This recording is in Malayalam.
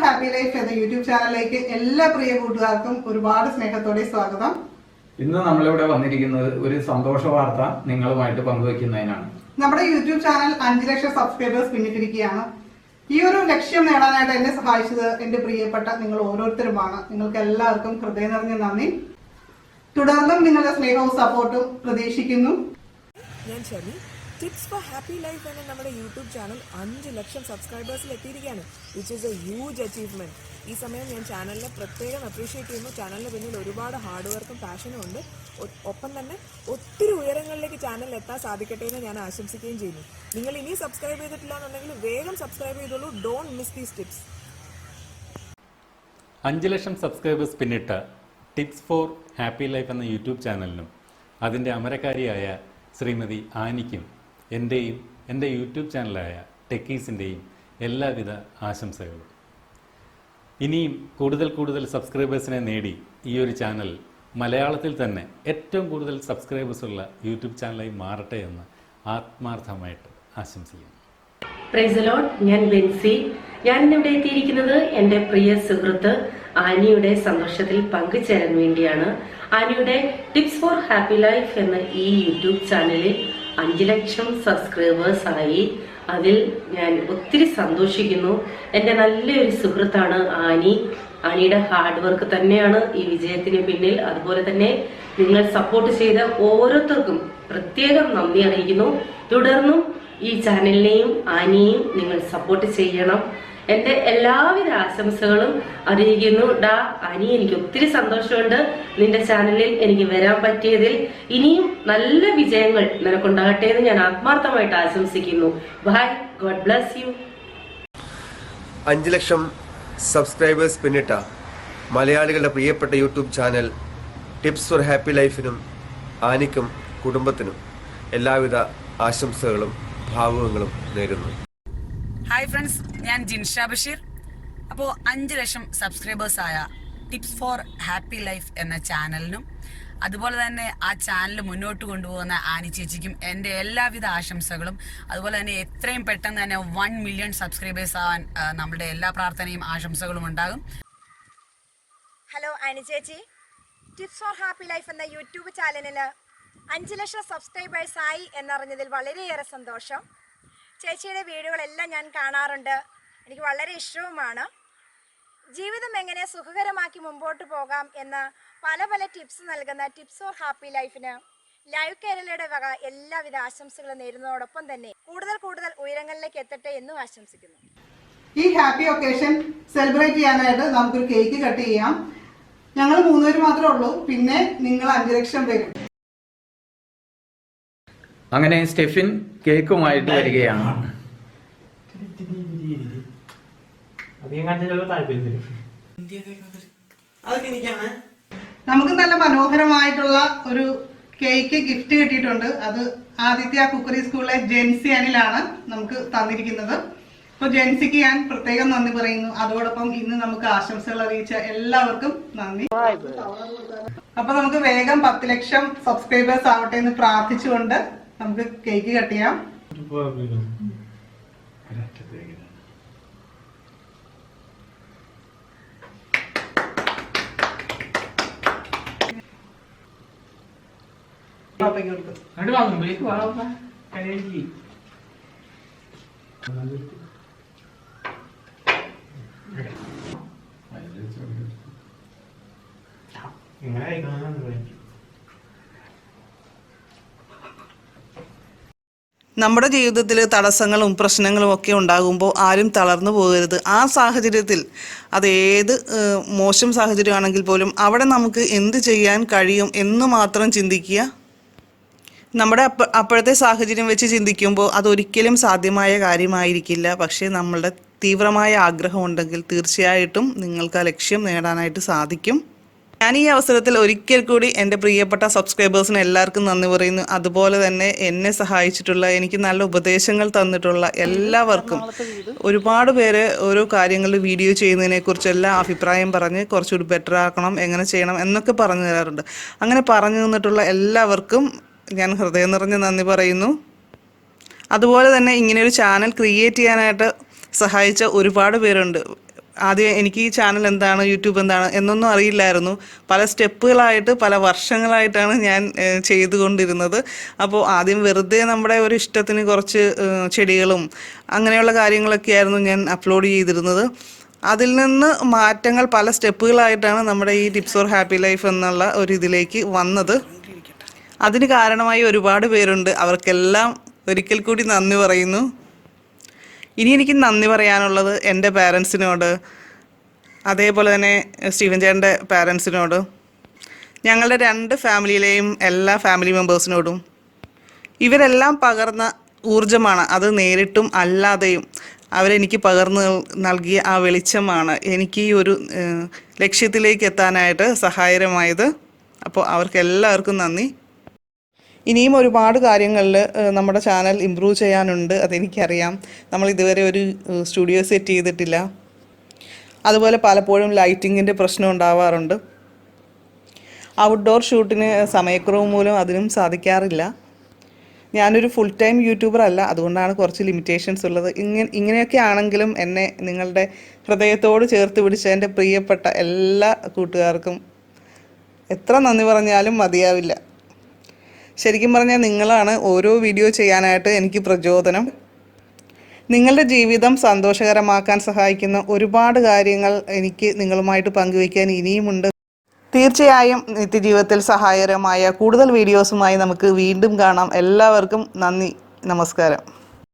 ഹാപ്പി ലൈഫ് എന്ന യൂട്യൂബ് ചാനലിലേക്ക് എല്ലാ പ്രിയ കൂട്ടുകാർക്കും ഒരുപാട് സ്നേഹത്തോടെ സ്വാഗതം. ഇന്ന് നമ്മളിവിടെ വന്നിരിക്കുന്നത് ഒരു സന്തോഷ വാർത്ത നിങ്ങളുമായിട്ട് പങ്കുവയ്ക്കുന്നതിനാണ്. നമ്മുടെ യൂട്യൂബ് ചാനൽ 5 ലക്ഷം സബ്സ്ക്രൈബേഴ്സ് പിന്നിട്ടിരിക്കുകയാണ്. ഈ ഒരു ലക്ഷ്യം നേടാനായിട്ട് എന്നെ സഹായിച്ചത് എന്റെ പ്രിയപ്പെട്ട നിങ്ങൾ ഓരോരുത്തരുമാണ്. നിങ്ങൾക്ക് എല്ലാവർക്കും ഹൃദയം നിറഞ്ഞ നന്ദി. തുടർന്നും നിങ്ങളുടെ സ്നേഹവും സപ്പോർട്ടും പ്രതീക്ഷിക്കുന്നു. ഞാൻ Shami. Tips for happy life എന്ന നമ്മുടെ യൂട്യൂബ് ചാനൽ 5 ലക്ഷം സബ്സ്ക്രൈബേഴ്സിൽ എത്തിയിരിക്കുകയാണ്, which is A huge achievement. ഈ സമയം ഞാൻ ചാനലിനെ പ്രത്യേകം അപ്രീഷിയേറ്റ് ചെയ്യുന്നു. ചാനലിന് പിന്നിൽ ഒരുപാട് ഹാർഡ് വർക്കും പാഷനും ഉണ്ട്. ഒപ്പം തന്നെ ഒത്തിരി ഉയരങ്ങളിലേക്ക് ചാനൽ എത്താൻ സാധിക്കട്ടെ എന്ന് ഞാൻ ആശംസിക്കുകയും ചെയ്യുന്നു. നിങ്ങൾ ഇനി സബ്സ്ക്രൈബ് ചെയ്തിട്ടില്ല എന്നുണ്ടെങ്കിൽ വേഗം സബ്സ്ക്രൈബ് ചെയ്തോളൂ. Don't miss these tips. 5 ലക്ഷം സബ്സ്ക്രൈബേഴ്സ് പിന്നിട്ട ടിപ്സ് ഫോർ ഹാപ്പി ലൈഫ് എന്ന യൂട്യൂബ് ചാനലിനും അതിൻ്റെ അമരക്കാരിയായ ശ്രീമതി ആനിക്കും എൻ്റെയും എൻ്റെ യൂട്യൂബ് ചാനലായ ടെക്കീസിൻ്റെയും എല്ലാവിധ ആശംസകളും. ഇനിയും കൂടുതൽ സബ്സ്ക്രൈബേഴ്സിനെ നേടി ഈ ഒരു ചാനൽ മലയാളത്തിൽ തന്നെ ഏറ്റവും കൂടുതൽ സബ്സ്ക്രൈബേഴ്സുള്ള യൂട്യൂബ് ചാനലായി മാറട്ടെ എന്ന് ആത്മാർത്ഥമായിട്ട് ആശംസിക്കുന്നു. Praise the Lord. ഞാൻ ബെൻസി. ഞാൻ ഇന്നിവിടെ എത്തിയിരിക്കുന്നത് എൻ്റെ പ്രിയ സുഹൃത്ത് ആനിയുടെ സന്തോഷത്തിൽ പങ്കുചേരാൻ വേണ്ടിയാണ്. ആനിയുടെ ടിപ്സ് ഫോർ ഹാപ്പി ലൈഫ് എന്ന ഈ യൂട്യൂബ് ചാനലിൽ 5 ലക്ഷം സബ്സ്ക്രൈബേഴ്സ് ആയി. അതിൽ ഞാൻ ഒത്തിരി സന്തോഷിക്കുന്നു. എൻ്റെ നല്ലൊരു സുഹൃത്താണ് ആനി. ആനിയുടെ ഹാർഡ് വർക്ക് തന്നെയാണ് ഈ വിജയത്തിന് പിന്നിൽ. അതുപോലെ തന്നെ നിങ്ങൾ സപ്പോർട്ട് ചെയ്ത ഓരോരുത്തർക്കും പ്രത്യേകം നന്ദി അറിയിക്കുന്നു. തുടർന്നും ഈ ചാനലിനെയും ആനിയെയും നിങ്ങൾ സപ്പോർട്ട് ചെയ്യണം. എൻ്റെ എല്ലാവിധ ആശംസകളും അറിയിക്കുന്നു. ആനി, എനിക്ക് ഒത്തിരി സന്തോഷമുണ്ട് നിന്റെ ചാനലിൽ എനിക്ക് വരാൻ പറ്റിയതിൽ. ഇനിയും നല്ല വിജയങ്ങൾ നിനക്കുണ്ടാകട്ടെ എന്ന് ഞാൻ ആത്മാർത്ഥമായിട്ട് ആശംസിക്കുന്നു. Bye, God bless you. 5 ലക്ഷം സബ്സ്ക്രൈബേഴ്സ് പിന്നിട്ട മലയാളികളുടെ പ്രിയപ്പെട്ട YouTube channel tips for happy ലൈഫിനും ആനിക്കും കുടുംബത്തിനും എല്ലാവിധ ആശംസകളും ഭാവുകങ്ങളും നേരുന്നു. ഹായ് ഫ്രണ്ട്സ്, ഞാൻ ജിൻഷ ബഷീർ. അപ്പോൾ 5 ലക്ഷം സബ്സ്ക്രൈബേഴ്സ് ആയ ടിപ്സ് ഫോർ ഹാപ്പി ലൈഫ് എന്ന ചാനലിനും അതുപോലെ തന്നെ ആ ചാനൽ മുന്നോട്ട് കൊണ്ടുപോകുന്ന ആനി ചേച്ചിക്കും എൻ്റെ എല്ലാവിധ ആശംസകളും. അതുപോലെ തന്നെ എത്രയും പെട്ടെന്ന് തന്നെ 1 മില്യൺ സബ്സ്ക്രൈബേഴ്സ് ആവാൻ നമ്മുടെ എല്ലാ പ്രാർത്ഥനയും ആശംസകളും ഉണ്ടാകും. ഹലോ ആനി ചേച്ചി, ടിപ്സ് ഫോർ ഹാപ്പി ലൈഫ് എന്ന യൂട്യൂബ് ചാനലിൽ 5 ലക്ഷം സബ്സ്ക്രൈബേഴ്സ് ആയി എന്നറിഞ്ഞതിൽ വളരെയേറെ സന്തോഷം. ചേച്ചിയുടെ വീഡിയോകളെല്ലാം ഞാൻ കാണാറുണ്ട്, എനിക്ക് വളരെ ഇഷ്ടവുമാണ്. ജീവിതം എങ്ങനെ സുഖകരമാക്കി മുമ്പോട്ട് പോകാം എന്ന് പല ടിപ്സ് നൽകുന്ന ടിപ്സ് ഫോർ ഹാപ്പി ലൈഫിന് ലൈവ് കേരളയുടെ വക എല്ലാവിധ ആശംസകളും നേരുന്നതോടൊപ്പം തന്നെ കൂടുതൽ ഉയരങ്ങളിലേക്ക് എത്തട്ടെ എന്നും ആശംസിക്കുന്നു. ഈ ഹാപ്പി ഒക്കേഷൻ സെലിബ്രേറ്റ് ചെയ്യാനായിട്ട് നമുക്കൊരു കേക്ക് കട്ട് ചെയ്യാം. ഞങ്ങൾ 3 പേര് മാത്രമേ ഉള്ളൂ, പിന്നെ നിങ്ങൾ 5 ലക്ഷം പേരും. അങ്ങനെ സ്റ്റെഫിൻ കേക്കുമായിട്ട് വരികയാണ്. നമുക്ക് നല്ല മനോഹരമായിട്ടുള്ള ഒരു കേക്ക് ഗിഫ്റ്റ് കിട്ടിയിട്ടുണ്ട്. അത് ആദിത്യ കുക്കറി സ്കൂളിലെ ജെൻസി അനിലാണ് നമുക്ക് തന്നിരിക്കുന്നത്. അപ്പോൾ ജെൻസിക്ക് ഞാൻ പ്രത്യേകം നന്ദി പറയുന്നു. അതോടൊപ്പം ഇന്ന് നമുക്ക് ആശംസകൾ അറിയിച്ച എല്ലാവർക്കും നന്ദി. അപ്പൊ നമുക്ക് വേഗം 10 ലക്ഷം സബ്സ്ക്രൈബേഴ്സ് ആവട്ടെ എന്ന് പ്രാർത്ഥിച്ചുകൊണ്ട് നമുക്ക് കേക്ക് കട്ട് ചെയ്യാം. നമ്മുടെ ജീവിതത്തിൽ തടസ്സങ്ങളും പ്രശ്നങ്ങളും ഒക്കെ ഉണ്ടാകുമ്പോൾ ആരും തളർന്നു പോകരുത്. ആ സാഹചര്യത്തിൽ അത് ഏത് മോശം സാഹചര്യമാണെങ്കിൽ പോലും അവിടെ നമുക്ക് എന്ത് ചെയ്യാൻ കഴിയും എന്ന് മാത്രം ചിന്തിക്കുക. നമ്മുടെ അപ്പോഴത്തെ സാഹചര്യം വെച്ച് ചിന്തിക്കുമ്പോൾ അതൊരിക്കലും സാധ്യമായ കാര്യമായിരിക്കില്ല. പക്ഷേ നമ്മളുടെ തീവ്രമായ ആഗ്രഹം ഉണ്ടെങ്കിൽ തീർച്ചയായിട്ടും നിങ്ങൾക്ക് ആ ലക്ഷ്യം നേടാനായിട്ട് സാധിക്കും. ഞാൻ ഈ അവസരത്തിൽ ഒരിക്കൽ കൂടി എൻ്റെ പ്രിയപ്പെട്ട സബ്സ്ക്രൈബേഴ്സിന് എല്ലാവർക്കും നന്ദി പറയുന്നു. അതുപോലെ തന്നെ എന്നെ സഹായിച്ചിട്ടുള്ള, എനിക്ക് നല്ല ഉപദേശങ്ങൾ തന്നിട്ടുള്ള എല്ലാവർക്കും, ഒരുപാട് പേര് ഓരോ കാര്യങ്ങളിൽ വീഡിയോ ചെയ്യുന്നതിനെക്കുറിച്ചെല്ലാം അഭിപ്രായം പറഞ്ഞ് കുറച്ചുകൂടി ബെറ്റർ ആക്കണം, എങ്ങനെ ചെയ്യണം എന്നൊക്കെ പറഞ്ഞു തരാറുണ്ട്. അങ്ങനെ പറഞ്ഞു തന്നിട്ടുള്ള എല്ലാവർക്കും ഞാൻ ഹൃദയം നിറഞ്ഞ നന്ദി പറയുന്നു. അതുപോലെ തന്നെ ഇങ്ങനെയൊരു ചാനൽ ക്രിയേറ്റ് ചെയ്യാനായിട്ട് സഹായിച്ച ഒരുപാട് പേരുണ്ട്. ആദ്യം എനിക്ക് ഈ ചാനൽ എന്താണ്, യൂട്യൂബ് എന്താണ് എന്നൊന്നും അറിയില്ലായിരുന്നു. പല സ്റ്റെപ്പുകളായിട്ട് പല വർഷങ്ങളായിട്ടാണ് ഞാൻ ചെയ്തുകൊണ്ടിരുന്നത്. അപ്പോൾ ആദ്യം വെറുതെ നമ്മുടെ ഒരു ഇഷ്ടത്തിന് കുറച്ച് ചെടികളും അങ്ങനെയുള്ള കാര്യങ്ങളൊക്കെയായിരുന്നു ഞാൻ അപ്ലോഡ് ചെയ്തിരുന്നത്. അതിൽ നിന്ന് മാറ്റങ്ങൾ പല സ്റ്റെപ്പുകളായിട്ടാണ് നമ്മുടെ ഈ ടിപ്സ് ഫോർ ഹാപ്പി ലൈഫ് എന്നുള്ള ഒരു ഇതിലേക്ക് വന്നത്. അതിന് കാരണമായി ഒരുപാട് പേരുണ്ട്. അവർക്കെല്ലാം ഒരിക്കൽ കൂടി നന്ദി പറയുന്നു. ഇനി എനിക്ക് നന്ദി പറയാനുള്ളത് എൻ്റെ പാരൻസിനോട്, അതേപോലെ തന്നെ സ്റ്റീവൻ ചേട്ടൻ്റെ പാരൻസിനോട്, ഞങ്ങളുടെ 2 ഫാമിലിയിലെയും എല്ലാ ഫാമിലി മെമ്പേഴ്സിനോടും. ഇവരെല്ലാം പകർന്ന ഊർജ്ജമാണ്, അത് നേരിട്ടും അല്ലാതെയും അവരെനിക്ക് പകർന്നു നൽകിയ ആ വെളിച്ചമാണ് എനിക്ക് ഈ ഒരു ലക്ഷ്യത്തിലേക്ക് എത്താനായിട്ട് സഹായകരമായത്. അപ്പോൾ അവർക്കെല്ലാവർക്കും നന്ദി. ഇനിയും ഒരുപാട് കാര്യങ്ങളിൽ നമ്മുടെ ചാനൽ ഇമ്പ്രൂവ് ചെയ്യാനുണ്ട്, അതെനിക്കറിയാം. നമ്മൾ ഇതുവരെ ഒരു സ്റ്റുഡിയോ സെറ്റ് ചെയ്തിട്ടില്ല. അതുപോലെ പലപ്പോഴും ലൈറ്റിങ്ങിൻ്റെ പ്രശ്നം ഉണ്ടാവാറുണ്ട്. ഔട്ട്ഡോർ ഷൂട്ടിന് സമയക്കുറവ് മൂലം അതിനും സാധിക്കാറില്ല. ഞാനൊരു ഫുൾ ടൈം യൂട്യൂബർ അല്ല, അതുകൊണ്ടാണ് കുറച്ച് ലിമിറ്റേഷൻസ് ഉള്ളത്. ഇങ്ങനെയൊക്കെ ആണെങ്കിലും എന്നെ നിങ്ങളുടെ ഹൃദയത്തോട് ചേർത്ത് പിടിച്ച എൻ്റെ പ്രിയപ്പെട്ട എല്ലാ കൂട്ടുകാർക്കും എത്ര നന്ദി പറഞ്ഞാലും മതിയാവില്ല. ശരിക്കും പറഞ്ഞാൽ നിങ്ങളാണ് ഓരോ വീഡിയോ ചെയ്യാനായിട്ട് എനിക്ക് പ്രചോദനം. നിങ്ങളുടെ ജീവിതം സന്തോഷകരമാക്കാൻ സഹായിക്കുന്ന ഒരുപാട് കാര്യങ്ങൾ എനിക്ക് നിങ്ങളുമായിട്ട് പങ്കുവയ്ക്കാൻ ഇനിയുമുണ്ട്. തീർച്ചയായും നിത്യജീവിതത്തിൽ സഹായകരമായ കൂടുതൽ വീഡിയോസുമായി നമുക്ക് വീണ്ടും കാണാം. എല്ലാവർക്കും നന്ദി, നമസ്കാരം.